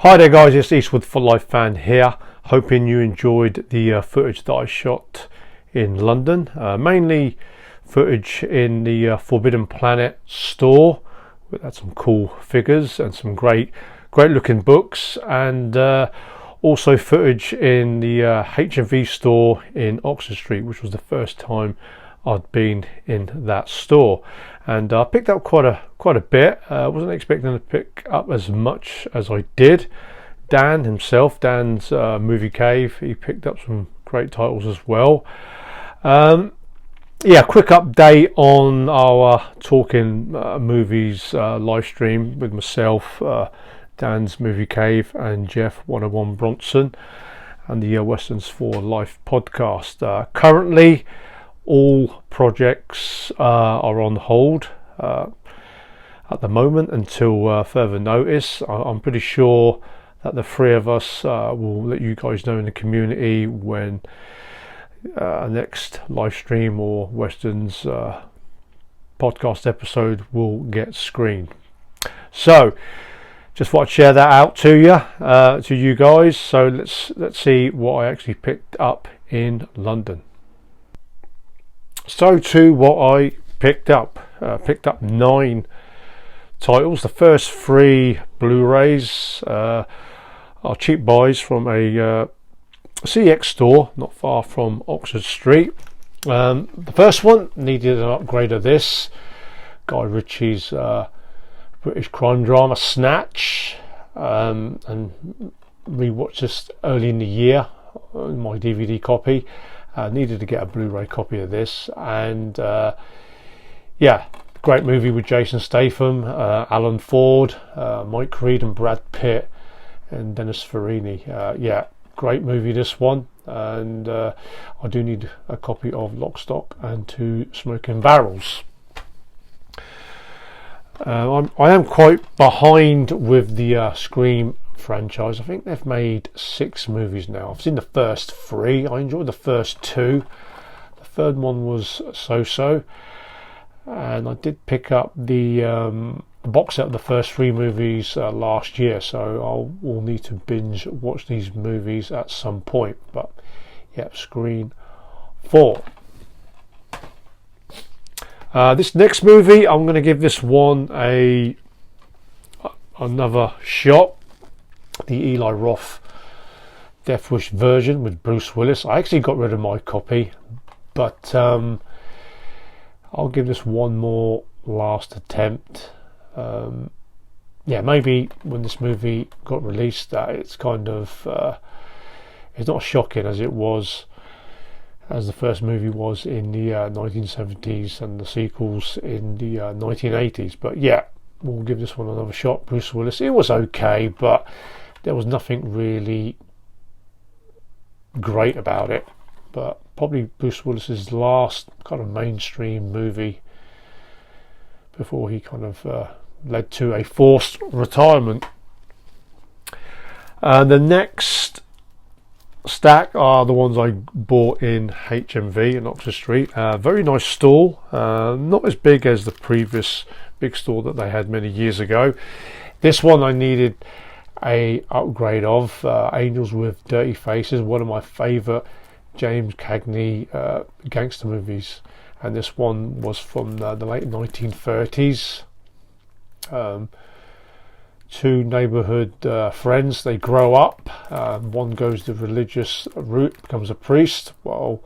Hi there guys, it's Eastwood for Life fan here, hoping you enjoyed the footage that I shot in London, mainly footage in the Forbidden Planet store. We had some cool figures and some great looking books, and also footage in the H&V store in Oxford Street, which was the first time I'd been in that store, and I picked up quite a bit. I wasn't expecting to pick up as much as I did. Dan himself, Dan's Movie Cave, he picked up some great titles as well. Yeah, quick update on our Talking Movies live stream with myself, Dan's Movie Cave, and Jeff 101 Bronson, and the Westerns for Life podcast. Currently all projects are on hold at the moment until further notice. I'm pretty sure that the three of us will let you guys know in the community when next live stream or Westerns podcast episode will get screened. So just thought I'd share that out to you guys. So let's see what I actually picked up in London. So to what I picked up 9 titles. The first 3 Blu-rays are cheap buys from a CX store not far from Oxford Street. The first one needed an upgrade of this, Guy Ritchie's British crime drama Snatch, and rewatched this early in the year in my DVD copy. Needed to get a Blu-ray copy of this, and yeah, great movie with Jason Statham, Alan Ford, Mike Reed and Brad Pitt and Dennis Farina. Yeah, great movie this one, and I do need a copy of Lock, Stock and Two Smoking Barrels. I am quite behind with the Scream franchise. I think they've made 6 movies now. I've seen the first 3. I enjoyed the first 2. The third one was so-so, and I did pick up the box set of the first 3 movies last year, so will need to binge watch these movies at some point. But yeah, Scream 4. This next movie, I'm going to give this one another shot. The Eli Roth Death Wish version with Bruce Willis. I actually got rid of my copy, but I'll give this one more last attempt. Yeah, maybe when this movie got released, that it's kind of it's not shocking as it was, as the first movie was in the 1970s and the sequels in the 1980s. But yeah, we'll give this one another shot. Bruce Willis, it was okay, but there was nothing really great about it. But probably Bruce Willis's last kind of mainstream movie before he kind of led to a forced retirement. The next stack are the ones I bought in H&V in Oxford Street. Very nice stall, not as big as the previous big store that they had many years ago. This one I needed a upgrade of. Angels with Dirty Faces, one of my favourite James Cagney gangster movies, and this one was from the late 1930s. 2 neighbourhood friends, they grow up. One goes the religious route, becomes a priest, while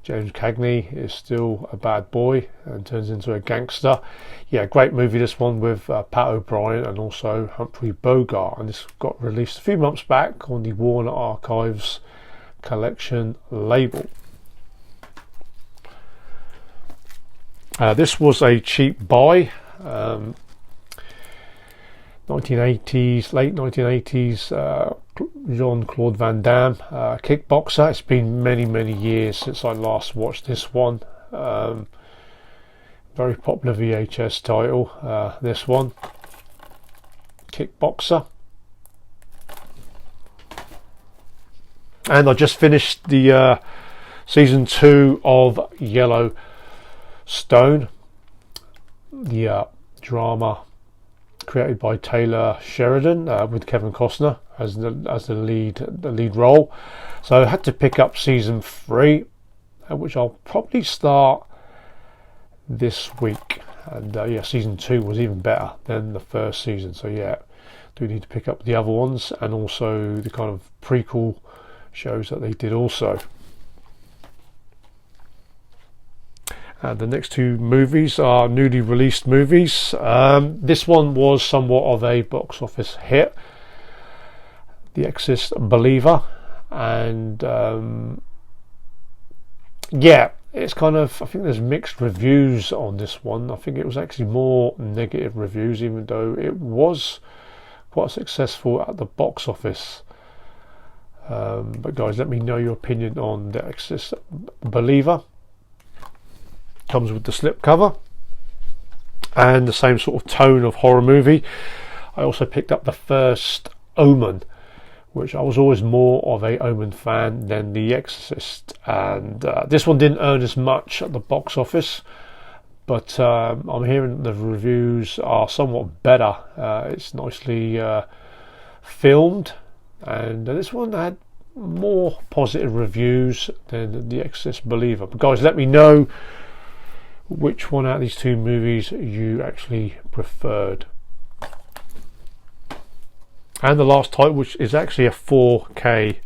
James Cagney is still a bad boy and turns into a gangster. Yeah, great movie this one, with Pat O'Brien and also Humphrey Bogart, and this got released a few months back on the Warner Archives collection label. This was a cheap buy. 1980s, late 1980s, Jean-Claude Van Damme, kickboxer. It's been many years since I last watched this one. Very popular VHS title, this one, Kickboxer. And I just finished the season 2 of Yellowstone, the drama created by Taylor Sheridan with Kevin Costner. as the lead role. So I had to pick up season 3, which I'll probably start this week. And yeah, season 2 was even better than the first season. So yeah, do need to pick up the other ones, and also the kind of prequel shows that they did also. And the next 2 movies are newly released movies. This one was somewhat of a box office hit, The Exorcist Believer, and yeah, it's kind of, I think there's mixed reviews on this one. I think it was actually more negative reviews, even though it was quite successful at the box office. But guys, let me know your opinion on The Exorcist Believer. Comes with the slipcover and the same sort of tone of horror movie. I also picked up the first Omen, which I was always more of a Omen fan than The Exorcist, and this one didn't earn as much at the box office, but I'm hearing the reviews are somewhat better. It's nicely filmed, and this one had more positive reviews than The Exorcist Believer. But guys, let me know which one out of these 2 movies you actually preferred. And the last title, which is actually a 4K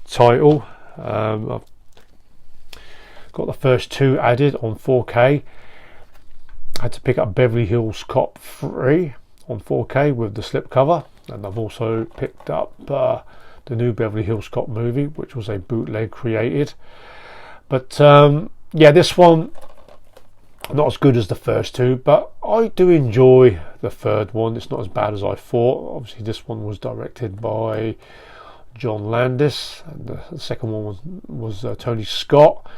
title. I've got the first 2 added on 4K. I had to pick up Beverly Hills Cop 3 on 4K with the slipcover, and I've also picked up the new Beverly Hills Cop movie, which was a bootleg created. But yeah, this one not as good as the first 2, but I do enjoy the third one. It's not as bad as I thought. Obviously this one was directed by John Landis, and the second one was Tony Scott,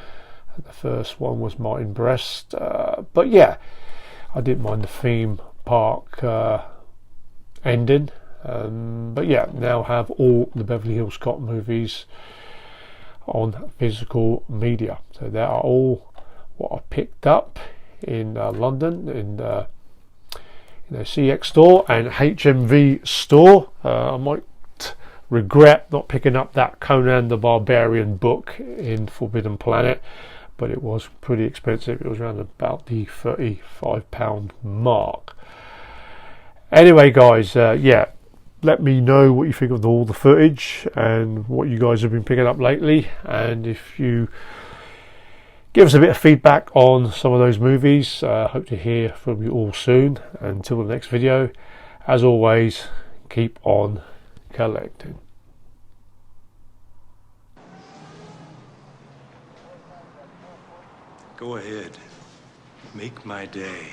and the first one was Martin Brest. But yeah, I didn't mind the theme park ending. But yeah, now have all the Beverly Hills Cop movies on physical media. So they are all what I picked up in London, in the CX store and HMV store. I might regret not picking up that Conan the Barbarian book in Forbidden Planet, but it was pretty expensive. It was around about the £35 mark. Anyway guys, yeah, let me know what you think of all the footage and what you guys have been picking up lately, and if you give us a bit of feedback on some of those movies. Hope to hear from you all soon. Until the next video, as always, keep on collecting. Go ahead. Make my day.